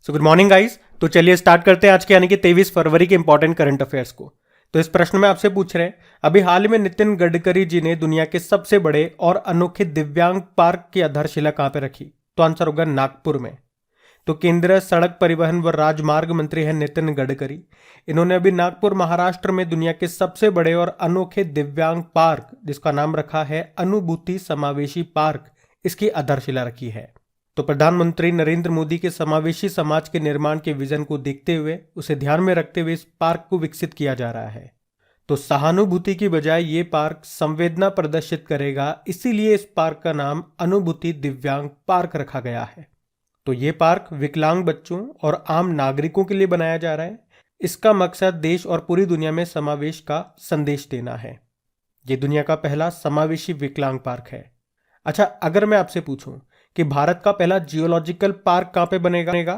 So good morning guys. तो चलिए start करते हैं आज के यानी कि 23 फरवरी के इंपॉर्टेंट करंट अफेयर्स को। तो इस प्रश्न में आपसे पूछ रहे हैं, अभी हाल ही में नितिन गडकरी जी ने दुनिया के सबसे बड़े और अनोखे दिव्यांग पार्क की आधारशिला कहां पे रखी? तो आंसर होगा नागपुर में। तो केंद्रीय सड़क परिवहन व राजमार्ग मंत्री है नितिन गडकरी। इन्होंने अभी नागपुर महाराष्ट्र में दुनिया के सबसे बड़े और अनोखे दिव्यांग पार्क, जिसका नाम रखा है अनुभूति समावेशी पार्क, इसकी आधारशिला रखी है। तो प्रधानमंत्री नरेंद्र मोदी के समावेशी समाज के निर्माण के विजन को देखते हुए, उसे ध्यान में रखते हुए इस पार्क को विकसित किया जा रहा है। तो सहानुभूति की बजाय ये पार्क संवेदना प्रदर्शित करेगा, इसीलिए इस पार्क का नाम अनुभूति दिव्यांग पार्क रखा गया है। तो ये पार्क विकलांग बच्चों और आम नागरिकों के लिए बनाया जा रहा है। इसका मकसद देश और पूरी दुनिया में समावेश का संदेश देना है। ये दुनिया का पहला समावेशी विकलांग पार्क है। अच्छा, अगर मैं आपसे पूछूं कि भारत का पहला जियोलॉजिकल पार्क कहां पे बनेगा,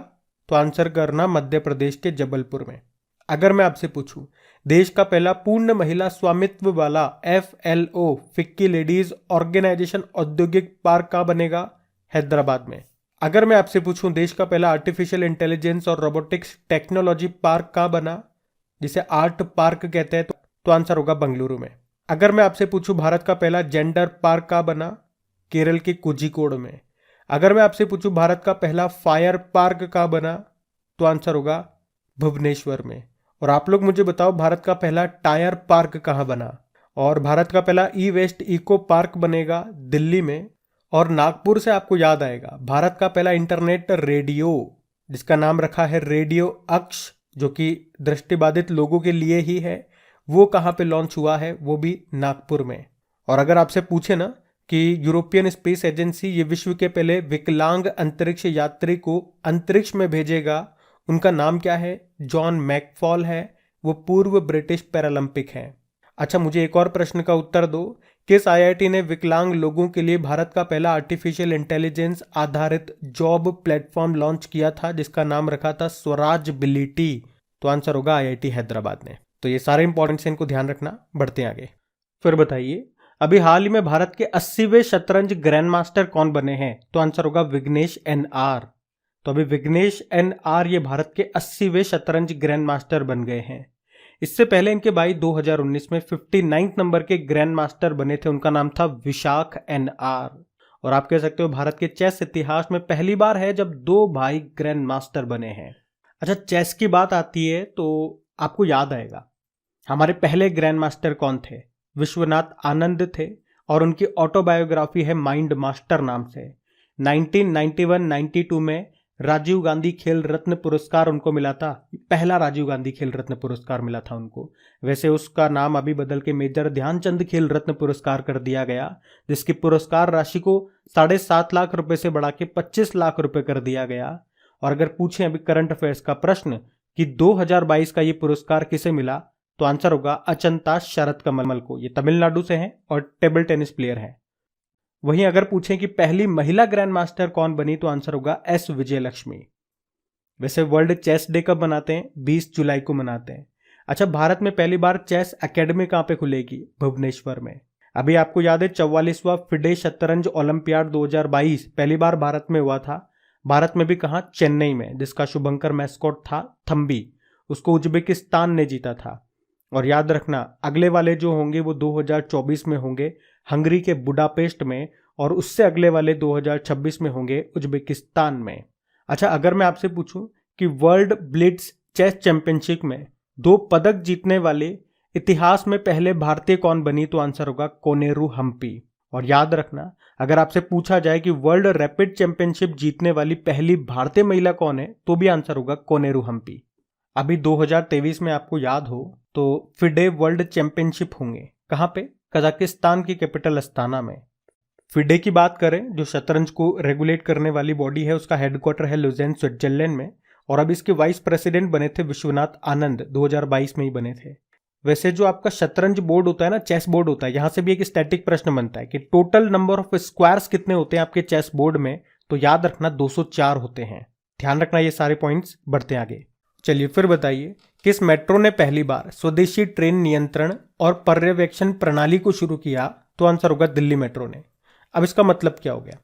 तो आंसर करना मध्य प्रदेश के जबलपुर में। अगर मैं आपसे पूछूं देश का पहला पूर्ण महिला स्वामित्व वाला FLO फिक्की लेडीज ऑर्गेनाइजेशन औद्योगिक पार्क कहां बनेगा? हैदराबाद में। अगर मैं आपसे पूछूं देश का पहला आर्टिफिशियल इंटेलिजेंस और रोबोटिक्स टेक्नोलॉजी पार्क कहां बना, जिसे आर्ट पार्क कहते हैं, तो आंसर होगा बेंगलुरु में। अगर मैं आपसे पूछूं भारत का पहला जेंडर पार्क कहां बना? केरल के कोझिकोड में। अगर मैं आपसे पूछूं भारत का पहला फायर पार्क कहां बना, तो आंसर होगा भुवनेश्वर में। और आप लोग मुझे बताओ भारत का पहला टायर पार्क कहां बना? और भारत का पहला ई वेस्ट इको पार्क बनेगा दिल्ली में। और नागपुर से आपको याद आएगा भारत का पहला इंटरनेट रेडियो, जिसका नाम रखा है रेडियो अक्ष, जो कि दृष्टिबाधित लोगों के लिए ही है, वो कहां पे लॉन्च हुआ है? वो भी नागपुर में। और अगर आपसे पूछे ना कि यूरोपियन स्पेस एजेंसी ये विश्व के पहले विकलांग अंतरिक्ष यात्री को अंतरिक्ष में भेजेगा, उनका नाम क्या है? जॉन मैकफॉल है। वो पूर्व ब्रिटिश पैरालंपिक हैं। अच्छा, मुझे एक और प्रश्न का उत्तर दो। किस IIT ने विकलांग लोगों के लिए भारत का पहला आर्टिफिशियल इंटेलिजेंस आधारित जॉब प्लेटफॉर्म लॉन्च किया था, जिसका नाम रखा था स्वराज बिलिटी? तो आंसर होगा IIT हैदराबाद ने। तो ये सारे इंपॉर्टेंट से इनको ध्यान रखना। बढ़ते हैं आगे। फिर बताइए, अभी हाल ही में भारत के 80वें शतरंज ग्रैंड मास्टर कौन बने हैं? तो आंसर होगा विघ्नेश NR। तो अभी विघ्नेश NR ये भारत के 80वें शतरंज ग्रैंड मास्टर बन गए हैं। इससे पहले इनके भाई 2019 में 59 नंबर के ग्रैंड मास्टर बने थे, उनका नाम था विशाख NR। और आप कह सकते हो भारत के चेस इतिहास में पहली बार है जब दो भाई ग्रैंड मास्टर बने हैं। अच्छा, चेस की बात आती है तो आपको याद आएगा हमारे पहले ग्रैंड मास्टर कौन थे? विश्वनाथ आनंद थे। और उनकी ऑटोबायोग्राफी है माइंड मास्टर नाम से। 1991-92 में राजीव गांधी खेल रत्न पुरस्कार उनको मिला था। पहला राजीव गांधी खेल रत्न पुरस्कार मिला था उनको। वैसे उसका नाम अभी बदल के मेजर ध्यानचंद खेल रत्न पुरस्कार कर दिया गया, जिसकी पुरस्कार राशि को 7.5 लाख रुपए से बढ़ा के 25 लाख रुपए कर दिया गया। और अगर पूछें अभी करंट अफेयर्स का प्रश्न कि 2022 का ये पुरस्कार किसे मिला, तो आंसर होगा अचंता शरत कमल को। ये तमिलनाडु से हैं और टेबल टेनिस प्लेयर हैं। वहीं अगर पूछें कि पहली महिला ग्रैंड मास्टर कौन बनी, तो आंसर होगा S विजयलक्ष्मी। वैसे वर्ल्ड चेस डे कब मनाते हैं? 20 जुलाई को मनाते हैं। अच्छा, भारत में पहली बार चेस एकेडमी कहां पे खुलेगी? भुवनेश्वर में। अभी आपको याद है 44वां फिडे शतरंज ओलंपियाड 2022 पहली बार भारत में हुआ था। भारत में भी कहां? चेन्नई में, जिसका शुभंकर मैस्कॉट था थम्बी। उसको उज्बेकिस्तान ने जीता था। और याद रखना अगले वाले जो होंगे वो 2024 में होंगे हंगरी के बुडापेस्ट में, और उससे अगले वाले 2026 में होंगे उज्बेकिस्तान में। अच्छा, अगर मैं आपसे पूछूं कि वर्ल्ड ब्लिट्ज चेस चैंपियनशिप में 2 पदक जीतने वाले इतिहास में पहले भारतीय कौन बनी, तो आंसर होगा कोनेरू हम्पी। और याद रखना अगर आपसे पूछा जाए कि वर्ल्ड रैपिड चैंपियनशिप जीतने वाली पहली भारतीय महिला कौन है, तो भी आंसर होगा कोनेरू हम्पी। अभी 2023 में आपको याद हो तो फिडे वर्ल्ड चैंपियनशिप होंगे। कहां पे? कजाकिस्तान की कैपिटल अस्ताना में। फिडे की बात करें, जो शतरंज को रेगुलेट करने वाली बॉडी है, उसका हेडक्वार्टर है लुज़ेन स्विट्जरलैंड में। और अब इसके वाइस प्रेसिडेंट बने थे विश्वनाथ आनंद, 2022 में ही बने थे। वैसे जो आपका शतरंज बोर्ड होता है ना, चेस बोर्ड होता है, यहां से भी एक स्टैटिक प्रश्न बनता है कि टोटल नंबर ऑफ स्क्वायर्स कितने होते हैं आपके चेस बोर्ड में, तो याद रखना 204 होते हैं। ध्यान रखना ये सारे पॉइंट्स। बढ़ते आगे। चलिए फिर बताइए, किस मेट्रो ने पहली बार स्वदेशी ट्रेन नियंत्रण और पर्यवेक्षण प्रणाली को शुरू किया? तो आंसर होगा दिल्ली मेट्रो ने। अब इसका मतलब क्या हो गया?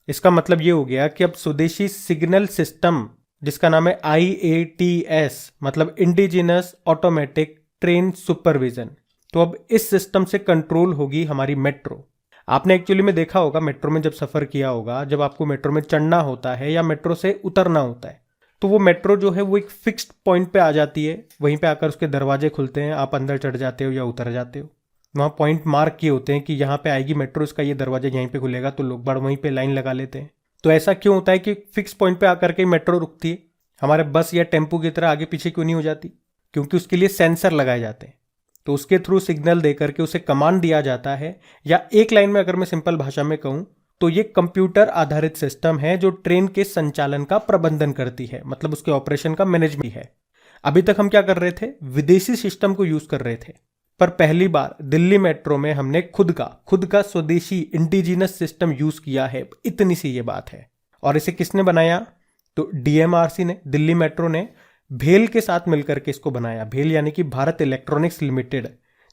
इसका मतलब ये हो गया कि अब स्वदेशी सिग्नल सिस्टम जिसका नाम है IATS, मतलब इंडिजिनस ऑटोमेटिक ट्रेन सुपरविजन। तो अब इस सिस्टम से कंट्रोल होगी हमारी मेट्रो। आपने एक्चुअली में देखा होगा, मेट्रो में जब सफ़र किया होगा, जब आपको मेट्रो में चढ़ना होता है या मेट्रो से उतरना होता है, तो वो मेट्रो जो है वो एक फिक्स्ड पॉइंट पे आ जाती है। वहीं पे आकर उसके दरवाजे खुलते हैं, आप अंदर चढ़ जाते हो या उतर जाते हो। वहाँ पॉइंट मार्क किए होते हैं कि यहाँ पे आएगी मेट्रो, इसका ये दरवाजा यहीं पे खुलेगा, तो लोग बाड़ वहीं पे लाइन लगा लेते हैं। तो ऐसा क्यों होता है कि फिक्स पॉइंट पे आकर के मेट्रो रुकती है? हमारे बस या टेम्पो की तरह आगे पीछे क्यों नहीं हो जाती? क्योंकि उसके लिए सेंसर लगाए जाते हैं। तो उसके थ्रू सिग्नल दे करके उसे कमांड दिया जाता है, या एक लाइन में अगर मैं सिंपल भाषा में कहूँ तो ये कंप्यूटर आधारित सिस्टम है जो ट्रेन के संचालन का प्रबंधन करती है, मतलब उसके ऑपरेशन का मैनेजमेंट है। अभी तक हम क्या कर रहे थे? विदेशी सिस्टम को यूज कर रहे थे, पर पहली बार दिल्ली मेट्रो में हमने खुद का स्वदेशी इंडिजिनस सिस्टम यूज किया है। इतनी सी ये बात है। और इसे किसने बनाया? तो DMRC ने, दिल्ली मेट्रो ने भेल के साथ मिलकर के इसको बनाया। भेल यानी कि भारत इलेक्ट्रॉनिक्स लिमिटेड,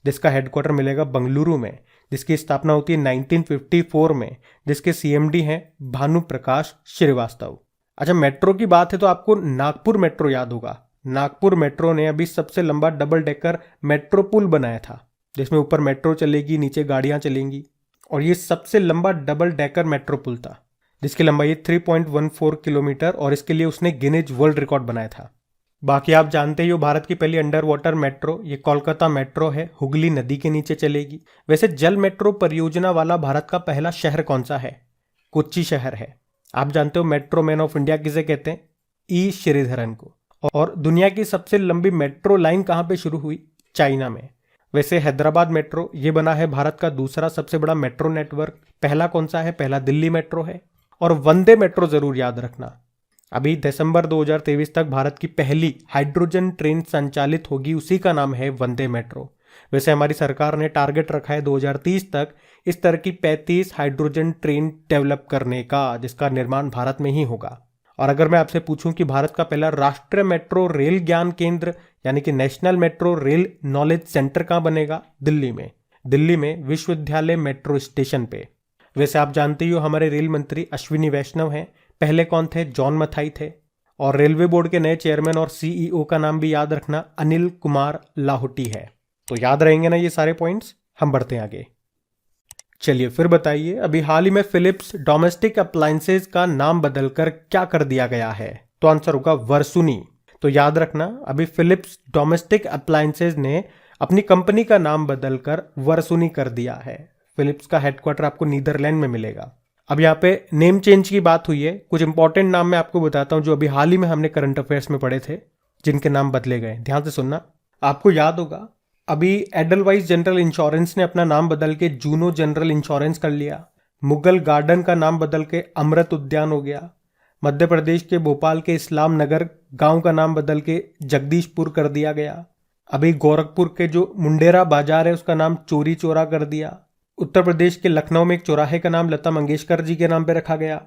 जिसका हेडक्वार्टर मिलेगा बंगलुरु में, जिसकी स्थापना होती है 1954 में, जिसके CMD हैं भानु प्रकाश श्रीवास्तव। अच्छा, मेट्रो की बात है तो आपको नागपुर मेट्रो याद होगा। नागपुर मेट्रो ने अभी सबसे लंबा डबल डेकर मेट्रो पुल बनाया था, जिसमें ऊपर मेट्रो चलेगी, नीचे गाड़ियां चलेंगी। और ये सबसे लंबा डबल डेकर मेट्रो पुल था, जिसकी लंबाई 3.14 किलोमीटर, और इसके लिए उसने गिनीज वर्ल्ड रिकॉर्ड बनाया था। बाकी आप जानते ही हो, भारत की पहली अंडर वाटर मेट्रो ये कोलकाता मेट्रो है, हुगली नदी के नीचे चलेगी। वैसे जल मेट्रो परियोजना वाला भारत का पहला शहर कौन सा है? कोच्चि शहर है। आप जानते हो मेट्रो मैन ऑफ इंडिया किसे कहते हैं? E श्रीधरन को। और दुनिया की सबसे लंबी मेट्रो लाइन कहाँ पे शुरू हुई? चाइना में। वैसे हैदराबाद मेट्रो ये बना है भारत का दूसरा सबसे बड़ा मेट्रो नेटवर्क। पहला कौन सा है? पहला दिल्ली मेट्रो है। और वंदे मेट्रो जरूर याद रखना, अभी दिसंबर 2023 तक भारत की पहली हाइड्रोजन ट्रेन संचालित होगी, उसी का नाम है वंदे मेट्रो। वैसे हमारी सरकार ने टारगेट रखा है 2030 तक इस तरह की 35 हाइड्रोजन ट्रेन डेवलप करने का, जिसका निर्माण भारत में ही होगा। और अगर मैं आपसे पूछूं कि भारत का पहला राष्ट्रीय मेट्रो रेल ज्ञान केंद्र यानी कि national metro rail knowledge centre कहाँ बनेगा? दिल्ली में। दिल्ली में विश्वविद्यालय मेट्रो स्टेशन पे। वैसे आप जानते ही हो, हमारे रेल मंत्री अश्विनी वैष्णव हैं। पहले कौन थे? जॉन मथाई थे। और रेलवे बोर्ड के नए चेयरमैन और CEO का नाम भी याद रखना, अनिल कुमार लाहोटी है। तो याद रहेंगे ना ये सारे पॉइंट्स? हम बढ़ते हैं आगे। चलिए फिर बताइए, अभी हाल ही में फिलिप्स डोमेस्टिक अप्लायंसेज का नाम बदलकर क्या कर दिया गया है? तो आंसर होगा वर्सुनी। तो याद रखना, अभी फिलिप्स डोमेस्टिक अप्लायंसेज ने अपनी कंपनी का नाम बदलकर वर्सुनी कर दिया है। फिलिप्स का हेडक्वार्टर आपको नीदरलैंड में मिलेगा। अब यहाँ पे नेम चेंज की बात हुई है, कुछ इंपॉर्टेंट नाम मैं आपको बताता हूँ जो अभी हाल ही में हमने करंट अफेयर्स में पढ़े थे, जिनके नाम बदले गए। ध्यान से सुनना। आपको याद होगा, अभी एडलवाइस जनरल इंश्योरेंस ने अपना नाम बदल के जूनो जनरल इंश्योरेंस कर लिया। मुगल गार्डन का नाम बदल के अमृत उद्यान हो गया। मध्य प्रदेश के भोपाल के इस्लाम नगर गांव का नाम बदल के जगदीशपुर कर दिया गया। अभी गोरखपुर के जो मुंडेरा बाजार है उसका नाम चोरी चौरा कर दिया। उत्तर प्रदेश के लखनऊ में एक चौराहे का नाम लता मंगेशकर जी के नाम पे रखा गया।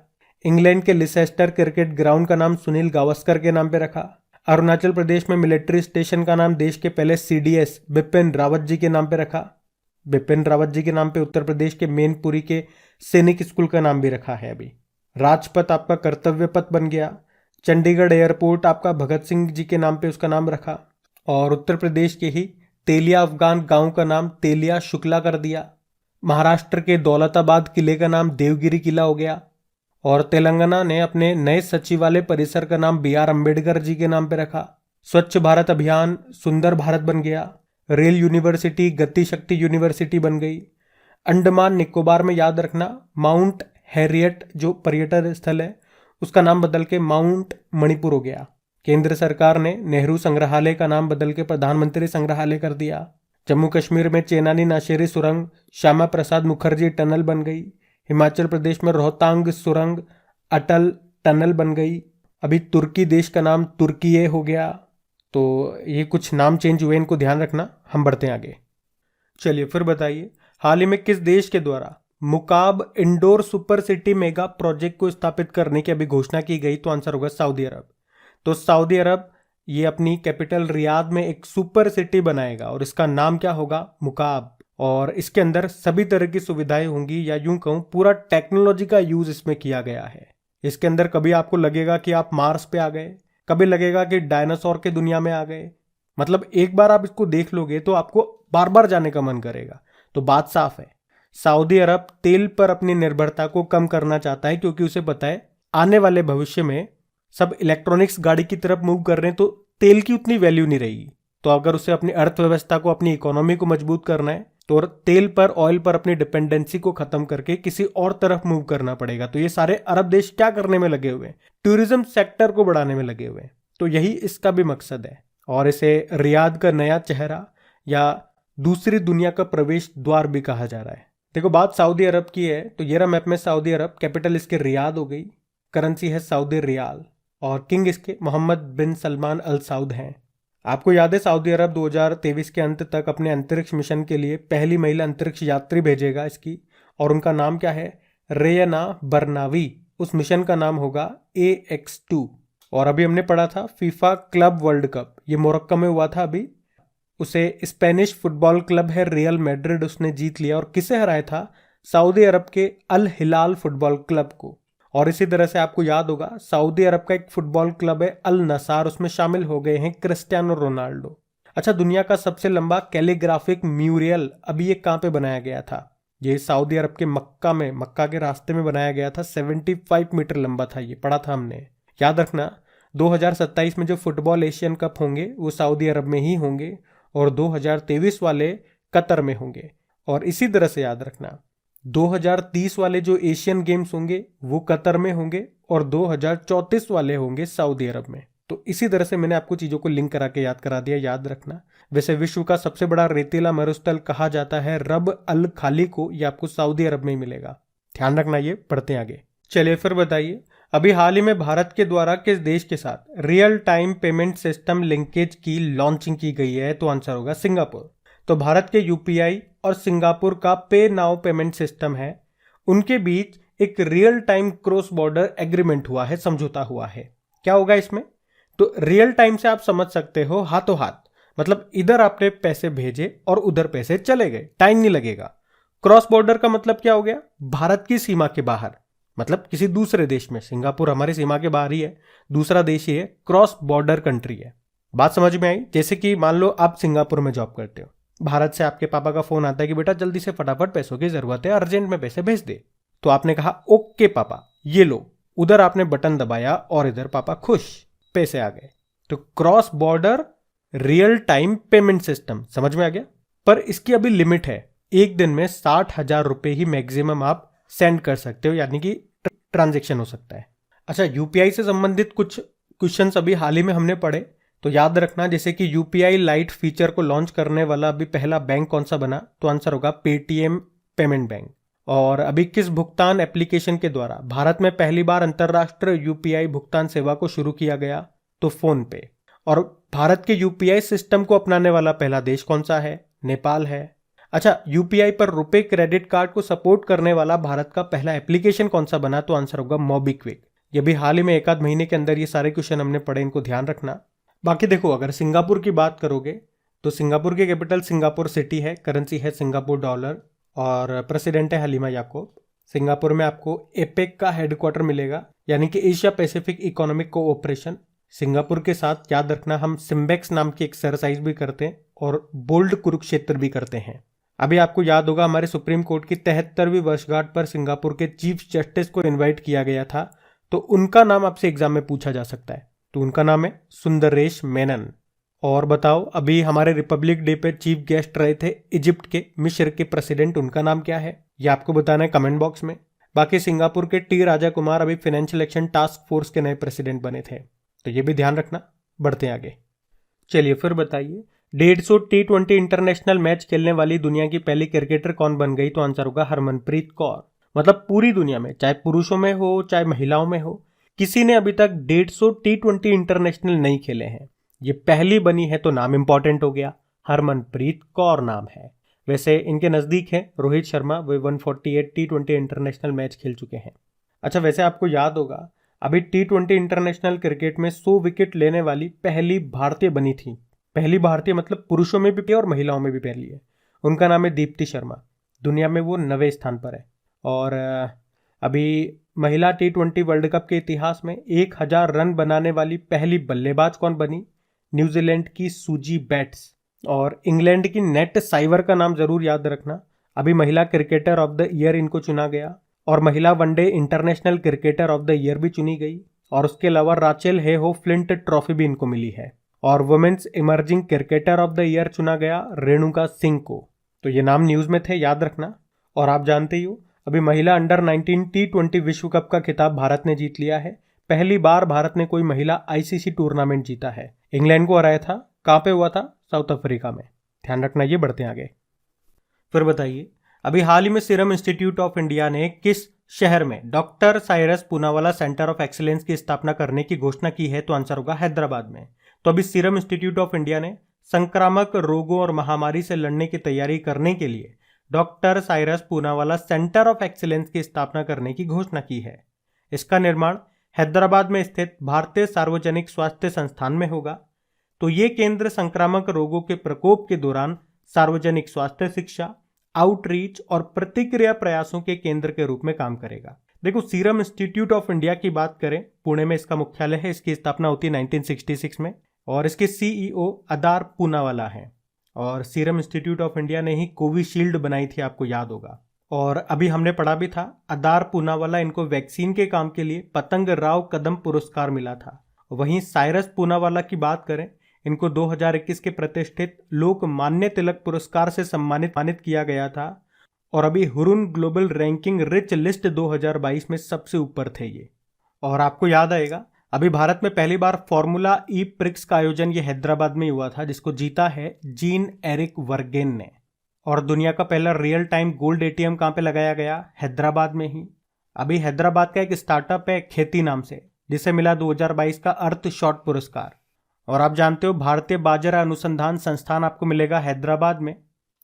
इंग्लैंड के लिसेस्टर क्रिकेट ग्राउंड का नाम सुनील गावस्कर के नाम पे रखा। अरुणाचल प्रदेश में मिलिट्री स्टेशन का नाम देश के पहले CDS बिपिन रावत जी के नाम पे रखा। बिपिन रावत जी के नाम पे उत्तर प्रदेश के मैनपुरी के सैनिक स्कूल का नाम भी रखा है। अभी राजपथ आपका कर्तव्य पथ बन गया। चंडीगढ़ एयरपोर्ट आपका भगत सिंह जी के नाम पे उसका नाम रखा। और उत्तर प्रदेश के ही तेलिया अफगान गांव का नाम तेलिया शुक्ला कर दिया। महाराष्ट्र के दौलताबाद किले का नाम देवगिरी किला हो गया। और तेलंगाना ने अपने नए सचिवालय परिसर का नाम BR अम्बेडकर जी के नाम पे रखा। स्वच्छ भारत अभियान सुंदर भारत बन गया। रेल यूनिवर्सिटी गति शक्ति यूनिवर्सिटी बन गई। अंडमान निकोबार में याद रखना, माउंट हैरियट जो पर्यटन स्थल है उसका नाम बदल के माउंट मणिपुर हो गया। केंद्र सरकार ने नेहरू संग्रहालय का नाम बदल के प्रधानमंत्री संग्रहालय कर दिया। जम्मू कश्मीर में चेनानी नाशेरी सुरंग श्यामा प्रसाद मुखर्जी टनल बन गई। हिमाचल प्रदेश में रोहतांग सुरंग अटल टनल बन गई। अभी तुर्की देश का नाम तुर्कीये हो गया। तो ये कुछ नाम चेंज हुए, इनको ध्यान रखना। हम बढ़ते हैं आगे। चलिए फिर बताइए, हाल ही में किस देश के द्वारा मुकाब Indore super city mega project को स्थापित करने की अभी घोषणा की गई? तो आंसर होगा सऊदी अरब। तो सऊदी अरब ये अपनी कैपिटल रियाद में एक सुपर सिटी बनाएगा और इसका नाम क्या होगा? मुकाब। और इसके अंदर सभी तरह की सुविधाएं होंगी, या यूं कहूं पूरा टेक्नोलॉजी का यूज इसमें किया गया है। इसके अंदर कभी आपको लगेगा कि आप मार्स पे आ गए, कभी लगेगा कि डायनासोर के दुनिया में आ गए। मतलब एक बार आप इसको देख लोगे तो आपको बार बार जाने का मन करेगा। तो बात साफ है, सऊदी अरब तेल पर अपनी निर्भरता को कम करना चाहता है, क्योंकि उसे पता है आने वाले भविष्य में सब इलेक्ट्रॉनिक्स गाड़ी की तरफ मूव कर रहे हैं, तो तेल की उतनी वैल्यू नहीं रहेगी। तो अगर उसे अपनी अर्थव्यवस्था को, अपनी इकोनॉमी को मजबूत करना है, तो तेल पर, ऑयल पर अपनी डिपेंडेंसी को खत्म करके किसी और तरफ मूव करना पड़ेगा। तो ये सारे अरब देश क्या करने में लगे हुए हैं? टूरिज्म सेक्टर को बढ़ाने में लगे हुए हैं। तो यही इसका भी मकसद है, और इसे रियाद का नया चेहरा या दूसरी दुनिया का प्रवेश द्वार भी कहा जा रहा है। देखो, बात सऊदी अरब की है तो ये रहा मैप में सऊदी अरब, कैपिटल इसके रियाद हो गई, करेंसी है सऊदी रियाल, और किंग इसके मोहम्मद बिन सलमान अल सऊद हैं। आपको याद है सऊदी अरब 2023 के अंत तक अपने अंतरिक्ष मिशन के लिए पहली महिला अंतरिक्ष यात्री भेजेगा इसकी, और उनका नाम क्या है? रेयना बरनावी। उस मिशन का नाम होगा AX2। और अभी हमने पढ़ा था फीफा क्लब वर्ल्ड कप, ये मोरक्को में हुआ था अभी, उसे स्पेनिश फुटबॉल क्लब है रियल मैड्रिड, उसने जीत लिया। और किसे हराया था? सऊदी अरब के अल हिलाल फुटबॉल क्लब को। और इसी तरह से आपको याद होगा सऊदी अरब का एक फुटबॉल क्लब है अल नसार, उसमें शामिल हो गए हैं क्रिस्टियानो रोनाल्डो। अच्छा, दुनिया का सबसे लंबा कैलीग्राफिक म्यूरियल अभी ये कहाँ पे बनाया गया था? ये सऊदी अरब के मक्का में, मक्का के रास्ते में बनाया गया था। 75 मीटर लंबा था, ये पढ़ा था हमने। याद रखना 2027 में जो फुटबॉल एशियन कप होंगे वो सऊदी अरब में ही होंगे, और 2023 वाले कतर में होंगे। और इसी तरह से याद रखना 2030 वाले जो एशियन गेम्स होंगे वो कतर में होंगे, और 2034 वाले होंगे सऊदी अरब में। तो इसी तरह से मैंने आपको चीज़ों को लिंक करा के याद करा दिया, याद रखना। वैसे विश्व का सबसे बड़ा रेतीला मरुस्थल कहा जाता है रब अल खाली को, ये आपको सऊदी अरब में ही मिलेगा, ध्यान रखना। ये पढ़ते हैं आगे। चलिए फिर बताइए, अभी हाल ही में भारत के द्वारा किस देश के साथ real time payment system linkage की लॉन्चिंग की गई है? तो आंसर होगा सिंगापुर। तो भारत के UPI और सिंगापुर का पे नाउ पेमेंट सिस्टम है, उनके बीच एक real time cross border agreement हुआ है, समझौता हुआ है। क्या होगा इसमें? तो रियल टाइम से आप समझ सकते हो हाथों हाथ, मतलब इधर आपने पैसे भेजे और उधर पैसे चले गए, टाइम नहीं लगेगा। क्रॉस बॉर्डर का मतलब क्या हो गया? भारत की सीमा के बाहर, मतलब किसी दूसरे देश में। सिंगापुर हमारी सीमा के बाहर ही है, दूसरा देश ही है, क्रॉस बॉर्डर कंट्री है। बात समझ में आई? जैसे कि मान लो आप सिंगापुर में जॉब करते हो, भारत से आपके पापा का फोन आता है कि बेटा जल्दी से फटाफट पैसों की जरूरत है, अर्जेंट में पैसे भेज दे। तो आपने कहा ओके पापा ये लो, उधर आपने बटन दबाया और इधर पापा खुश, पैसे आ गए। तो cross border real time payment system, समझ में आ गया? पर इसकी अभी लिमिट है, एक दिन में 60,000 रुपए ही मैक्सिमम आप सेंड कर सकते हो, यानी कि ट्रांजेक्शन हो सकता है। अच्छा, UPI से संबंधित कुछ क्वेश्चंस अभी हाल ही में हमने पढ़े, तो याद रखना। जैसे कि UPI लाइट फीचर को लॉन्च करने वाला अभी पहला बैंक कौन सा बना? तो आंसर होगा पेटीएम पेमेंट बैंक। और अभी किस भुगतान एप्लीकेशन के द्वारा भारत में पहली बार अंतरराष्ट्रीय UPI भुगतान सेवा को शुरू किया गया? तो फोन पे। और भारत के UPI सिस्टम को अपनाने वाला पहला देश कौन सा है? नेपाल है। अच्छा, UPI पर रुपए क्रेडिट कार्ड को सपोर्ट करने वाला भारत का पहला एप्लीकेशन कौन सा बना? तो आंसर होगा मोबीक्विक। ये भी हाल ही में एक आध महीने के अंदर ये सारे क्वेश्चन हमने पढ़े, इनको ध्यान रखना। बाकी देखो, अगर सिंगापुर की बात करोगे तो सिंगापुर की कैपिटल सिंगापुर सिटी है, करेंसी है सिंगापुर डॉलर, और प्रेसिडेंट है हलीमा याकूब। सिंगापुर में आपको एपेक का हेडक्वार्टर मिलेगा, यानी कि Asia Pacific economic cooperation. Singapore के साथ याद रखना हम सिम्बेक्स नाम की एक्सरसाइज भी करते हैं और बोल्ड कुरुक्षेत्र भी करते हैं। अभी आपको याद होगा हमारे सुप्रीम कोर्ट की 73वीं वर्षगांठ पर सिंगापुर के चीफ जस्टिस को इनवाइट किया गया था, तो उनका नाम आपसे एग्जाम में पूछा जा सकता है। तो उनका नाम है सुंदरेश मेनन। और बताओ, अभी हमारे रिपब्लिक डे पे चीफ गेस्ट रहे थे इजिप्ट के, मिस्र के प्रेसिडेंट, उनका नाम क्या है? ये आपको बताना है कमेंट बॉक्स में। बाकी सिंगापुर के टी राजा कुमार अभी फाइनेंशियल एक्शन टास्क फोर्स के नए प्रेसिडेंट बने थे, तो ये भी ध्यान रखना। बढ़ते हैं आगे। चलिए फिर बताइए, 150 T20 इंटरनेशनल मैच खेलने वाली दुनिया की पहली क्रिकेटर कौन बन गई? तो आंसर होगा हरमनप्रीत कौर। मतलब पूरी दुनिया में, चाहे पुरुषों में हो चाहे महिलाओं में हो, किसी ने अभी तक 150 T20 इंटरनेशनल नहीं खेले हैं, ये पहली बनी है, तो नाम इंपॉर्टेंट हो गया, हरमनप्रीत कौर नाम है। वैसे इनके नजदीक है रोहित शर्मा, वे 148 T20 इंटरनेशनल मैच खेल चुके हैं। अच्छा, वैसे आपको याद होगा अभी T20 इंटरनेशनल क्रिकेट में 100 विकेट लेने वाली पहली भारतीय बनी थी। पहली भारतीय मतलब पुरुषों में भी और महिलाओं में भी पहली है। उनका नाम है दीप्ति शर्मा, दुनिया में वो 9वें स्थान पर है। और अभी महिला T20 वर्ल्ड कप के इतिहास में 1000 रन बनाने वाली पहली बल्लेबाज कौन बनी? न्यूजीलैंड की सूजी बैट्स। और इंग्लैंड की नेट साइवर का नाम जरूर याद रखना, अभी महिला क्रिकेटर ऑफ द ईयर इनको चुना गया। और महिला one day international cricketer of the year भी चुनी गई। और उसके अलावा राचेल हेहो फ्लिंट ट्रॉफी भी इनको मिली है। और women's emerging cricketer of the year चुना गया रेणुका सिंह को। तो ये नाम न्यूज में थे, याद रखना। और आप जानते ही हो, अभी महिला अंडर 19 T20 विश्व कप का खिताब भारत ने जीत लिया है। पहली बार भारत ने कोई महिला ICC टूर्नामेंट जीता है। इंग्लैंड को हराया था। कहाँ पे हुआ था? साउथ अफ्रीका में। ध्यान रखना, ये बढ़ते आगे। फिर बताइए, अभी हाल ही में सीरम इंस्टीट्यूट ऑफ इंडिया ने किस शहर में doctor Cyrus Poonawalla centre of excellence की स्थापना करने की घोषणा की है? तो आंसर होगा हैदराबाद में। तो अभी सीरम इंस्टीट्यूट ऑफ इंडिया ने संक्रामक रोगों और महामारी से लड़ने की तैयारी करने के लिए doctor Cyrus Poonawalla centre of excellence की स्थापना करने की घोषणा की है। इसका निर्माण हैदराबाद में स्थित भारतीय सार्वजनिक स्वास्थ्य संस्थान में होगा। तो ये केंद्र संक्रामक रोगों के प्रकोप के दौरान सार्वजनिक स्वास्थ्य शिक्षा, आउटरीच और प्रतिक्रिया प्रयासों के केंद्र के रूप में काम करेगा। देखो, सीरम इंस्टीट्यूट ऑफ इंडिया की बात करें, पुणे में इसका मुख्यालय है। इसकी स्थापना होती है 1966 में और इसके CEO अदार पूनावाला हैं। और सीरम इंस्टीट्यूट ऑफ इंडिया ने ही कोविशील्ड बनाई थी, आपको याद होगा। और अभी हमने पढ़ा भी था, अदार पूनावाला इनको वैक्सीन के काम के लिए पतंग राव कदम पुरस्कार मिला था। वहीं साइरस पूनावाला की बात करें, इनको 2021 के प्रतिष्ठित लोकमान्य तिलक पुरस्कार से सम्मानित किया गया था। और अभी Hurun global ranking rich list 2022 में सबसे ऊपर थे ये। और आपको याद आएगा, अभी भारत में पहली बार फॉर्मूला ई प्रिक्स का आयोजन ये हैदराबाद में हुआ था, जिसको जीता है जीन एरिक वर्गेन ने। और दुनिया का पहला रियल टाइम गोल्ड ATM कहाँ पे लगाया गया? हैदराबाद में ही। अभी हैदराबाद का एक स्टार्टअप है खेती नाम से, जिसे मिला 2022 का अर्थ शॉट पुरस्कार। और आप जानते हो, भारतीय बाजरा अनुसंधान संस्थान आपको मिलेगा हैदराबाद में,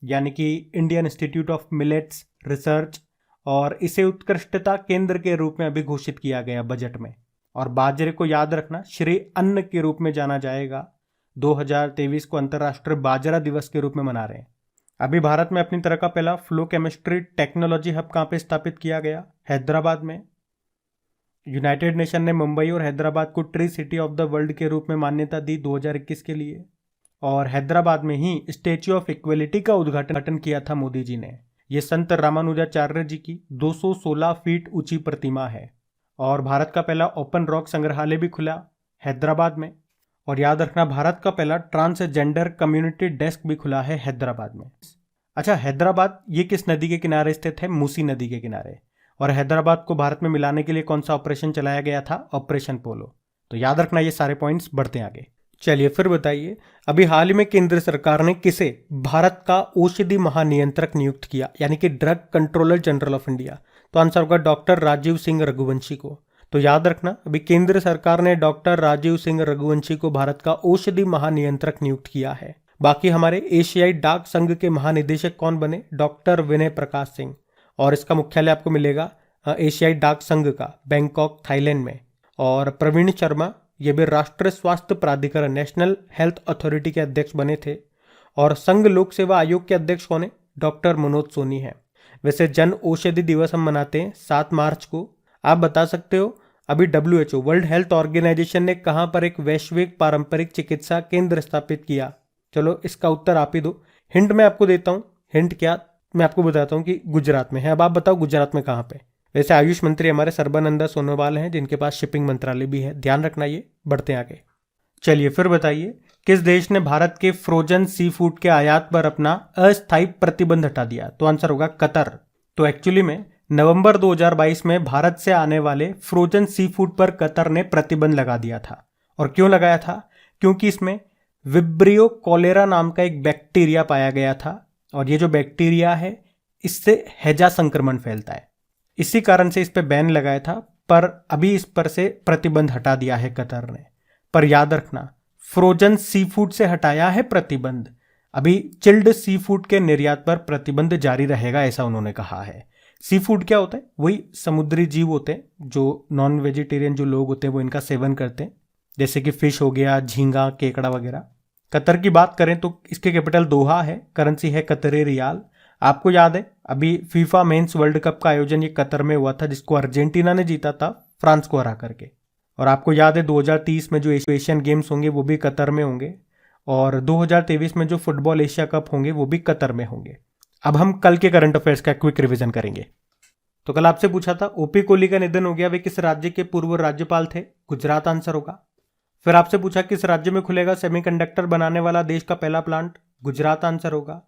यानी कि Indian institute of millets research. और इसे उत्कृष्टता केंद्र के रूप में अभी घोषित किया गया बजट में। और बाजरे को याद रखना, श्री अन्न के रूप में जाना जाएगा। 2023 को अंतर्राष्ट्रीय बाजरा दिवस के रूप में मना रहे हैं। अभी भारत में अपनी तरह का पहला फ्लो केमिस्ट्री टेक्नोलॉजी हब कहाँ पे स्थापित किया गया? हैदराबाद में। यूनाइटेड नेशन ने मुंबई और हैदराबाद को tree city of the world के रूप में मान्यता दी 2021 के लिए। और हैदराबाद में ही स्टैच्यू ऑफ इक्वलिटी का उद्घाटन किया था मोदी जी ने। ये संत रामानुजाचार्य जी की 216 फीट ऊंची प्रतिमा है। और भारत का पहला ओपन रॉक संग्रहालय भी खुला हैदराबाद में। और याद रखना, भारत का पहला ट्रांसजेंडर कम्युनिटी डेस्क भी खुला है हैदराबाद में। अच्छा, हैदराबाद ये किस नदी के किनारे स्थित है? मूसी नदी के किनारे। और हैदराबाद को भारत में मिलाने के लिए कौन सा ऑपरेशन चलाया गया था? ऑपरेशन पोलो। तो याद रखना ये सारे पॉइंट्स, बढ़ते आगे। चलिए फिर बताइए, अभी हाल ही में केंद्र सरकार ने किसे भारत का औषधि महानियंत्रक नियुक्त किया, यानी कि drug controller general of India? तो आंसर होगा डॉक्टर राजीव सिंह रघुवंशी को। तो याद रखना, अभी केंद्र सरकार ने डॉक्टर राजीव सिंह रघुवंशी को भारत का औषधि महानियंत्रक नियुक्त किया है। बाकी हमारे एशियाई डाक संघ के महानिदेशक कौन बने? डॉक्टर विनय प्रकाश सिंह। और इसका मुख्यालय आपको मिलेगा एशियाई डाक संघ का बैंकॉक थाईलैंड में। और प्रवीण शर्मा ये भी राष्ट्रीय स्वास्थ्य प्राधिकरण नेशनल हेल्थ अथॉरिटी के अध्यक्ष बने थे। और संघ लोक सेवा आयोग के अध्यक्ष कौन है? डॉक्टर मनोज सोनी है। वैसे जन औषधि दिवस हम मनाते हैं 7 मार्च को। आप बता सकते हो, अभी WHO वर्ल्ड हेल्थ ऑर्गेनाइजेशन ने कहां पर एक वैश्विक पारंपरिक चिकित्सा केंद्र स्थापित किया? चलो इसका उत्तर आप ही दो। हिंट मैं आपको देता हूं। हिंट क्या? मैं आपको बताता हूं कि गुजरात में है। अब आप बताओ गुजरात में कहां पे? वैसे आयुष मंत्री हमारे सर्बानंदा सोनोवाल हैं, जिनके पास शिपिंग मंत्रालय भी है। ध्यान रखना ये। बढ़ते आगे। चलिए फिर बताइए, किस देश ने भारत के फ्रोजन सी फूड के आयात पर अपना अस्थायी प्रतिबंध हटा दिया? तो आंसर होगा कतर। तो एक्चुअली में नवंबर 2022 में भारत से आने वाले फ्रोजन सी फूड पर कतर ने प्रतिबंध लगा दिया था। और क्यों लगाया था? क्योंकि इसमें विब्रियो कॉलेरा नाम का एक बैक्टीरिया पाया गया था। और ये जो बैक्टीरिया है, इससे हैजा संक्रमण फैलता है। इसी कारण से इस पे बैन लगाया था, पर अभी इस पर से प्रतिबंध हटा दिया है कतर ने। पर याद रखना, फ्रोजन सी फूड से हटाया है प्रतिबंध, अभी चिल्ड सी फूड के निर्यात पर प्रतिबंध जारी रहेगा, ऐसा उन्होंने कहा है। सी फूड क्या होता है? वही समुद्री जीव होते हैं जो नॉन वेजिटेरियन जो लोग होते हैं वो इनका सेवन करते हैं, जैसे कि फिश हो गया, झींगा, केकड़ा वगैरह। कतर की बात करें तो इसके कैपिटल दोहा है, करेंसी है कतरे रियाल। आपको याद है अभी फीफा मेंस वर्ल्ड कप का आयोजन ये कतर में हुआ था, जिसको अर्जेंटीना ने जीता था फ्रांस को हरा करके। और आपको याद है 2030 में जो एशियन गेम्स होंगे वो भी कतर में होंगे, और 2023 में जो फुटबॉल एशिया कप होंगे वो भी कतर में होंगे। अब हम कल के करंट अफेयर्स का क्विक रिवीजन करेंगे। तो कल आपसे पूछा था ओपी कोहली का निधन हो गया, वे किस राज्य के पूर्व राज्यपाल थे? गुजरात आंसर होगा। फिर आपसे पूछा किस राज्य में खुलेगा सेमीकंडक्टर बनाने वाला देश का पहला प्लांट? गुजरात आंसर होगा।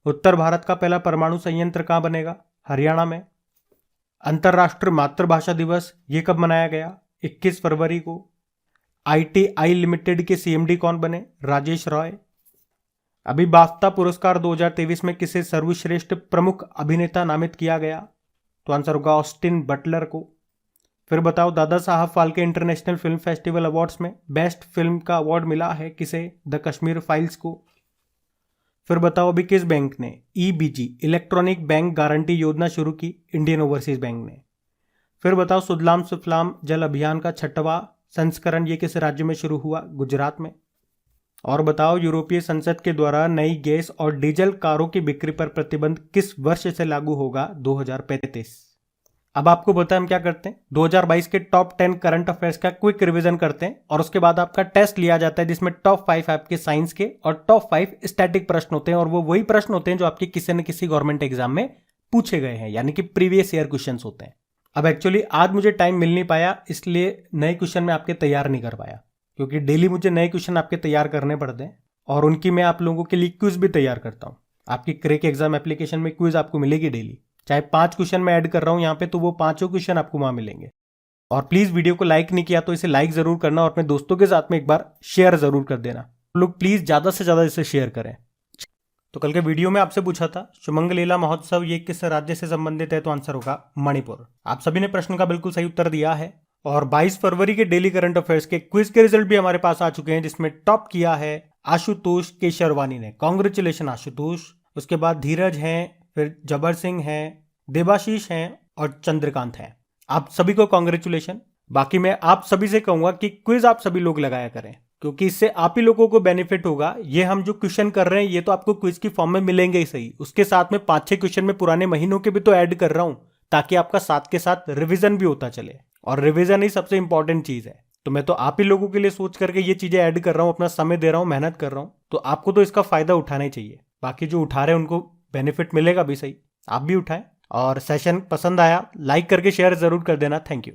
उत्तर भारत का पहला परमाणु संयंत्र कहां बनेगा? हरियाणा में। अंतर्राष्ट्रीय मातृभाषा दिवस ये कब मनाया गया? 21 फरवरी को। ITI लिमिटेड के CMD कौन बने? राजेश रॉय। अभी बाफ्ता पुरस्कार 2023 में किसे सर्वश्रेष्ठ प्रमुख अभिनेता नामित किया गया? तो आंसर होगा ऑस्टिन बटलर को। फिर बताओ Dada Saheb Phalke international film festival awards में बेस्ट फिल्म का अवार्ड मिला है किसे? द कश्मीर फाइल्स को। फिर बताओ अभी किस बैंक ने EBG इलेक्ट्रॉनिक बैंक गारंटी योजना शुरू की? इंडियन ओवरसीज बैंक ने। फिर बताओ सुजलाम सुफलाम जल अभियान का 6वां संस्करण ये किस राज्य में शुरू हुआ? गुजरात में। और बताओ यूरोपीय संसद के द्वारा नई गैस और डीजल कारों की बिक्री पर प्रतिबंध किस वर्ष से लागू होगा? 2035। अब आपको पता है हम क्या करते हैं, 2022 के टॉप 10 करंट अफेयर्स का क्विक रिवीजन करते हैं और उसके बाद आपका टेस्ट लिया जाता है जिसमें टॉप 5 आपके साइंस के और टॉप 5 स्टैटिक प्रश्न होते हैं, और वो वही प्रश्न होते हैं जो आपके किसी न किसी गवर्नमेंट एग्जाम में पूछे गए हैं, यानी कि प्रीवियस ईयर क्वेश्चन होते हैं। अब एक्चुअली आज मुझे टाइम मिल नहीं पाया, इसलिए नए क्वेश्चन मैं आपके तैयार नहीं कर पाया, क्योंकि डेली मुझे नए क्वेश्चन आपके तैयार करने पड़ते हैं और उनकी मैं आप लोगों के लिए क्विज भी तैयार करता हूँ। आपकी क्रैक एग्जाम एप्लीकेशन में क्विज आपको मिलेगी डेली, चाहे 5 क्वेश्चन मैं ऐड कर रहा हूँ यहाँ पे तो वो 5 क्वेश्चन आपको वहां मिलेंगे। और प्लीज वीडियो को लाइक नहीं किया तो इसे लाइक जरूर करना और अपने दोस्तों के साथ में एक बार शेयर जरूर कर देना। लोग प्लीज ज्यादा से ज्यादा इसे शेयर करें। तो कल के वीडियो में आपसे पूछा था शुमंग लीला महोत्सव ये किस राज्य से संबंधित है? तो आंसर होगा मणिपुर। आप सभी ने प्रश्न का बिल्कुल सही उत्तर दिया है। और 22 फरवरी के डेली करंट अफेयर्स के क्विज के रिजल्ट भी हमारे पास आ चुके हैं, जिसमें टॉप किया है आशुतोष केशरवानी ने। कांग्रेचुलेशन आशुतोष। उसके बाद धीरज हैं, फिर जबर सिंह हैं, देबाशीष हैं और चंद्रकांत हैं। आप सभी को कांग्रेचुलेशन। बाकी मैं आप सभी से कहूंगा कि क्विज आप सभी लोग लगाया करें, क्योंकि इससे आप ही लोगों को बेनिफिट होगा। ये हम जो क्वेश्चन कर रहे हैं ये तो आपको क्विज की फॉर्म में मिलेंगे ही सही, उसके साथ में 5-6 क्वेश्चन में पुराने महीनों के भी तो ऐड कर रहा हूं, ताकि आपका साथ के साथ रिविजन भी होता चले, और रिविजन ही सबसे इंपॉर्टेंट चीज है। तो मैं तो आप ही लोगों के लिए सोच करके ये चीजें ऐड कर रहा हूं, अपना समय दे रहा हूं, मेहनत कर रहा हूं, तो आपको तो इसका फायदा उठाना ही चाहिए। बाकी जो उठा रहे हैं उनको बेनिफिट मिलेगा भी सही, आप भी उठाएं। और सेशन पसंद आया लाइक करके शेयर जरूर कर देना। Thank you.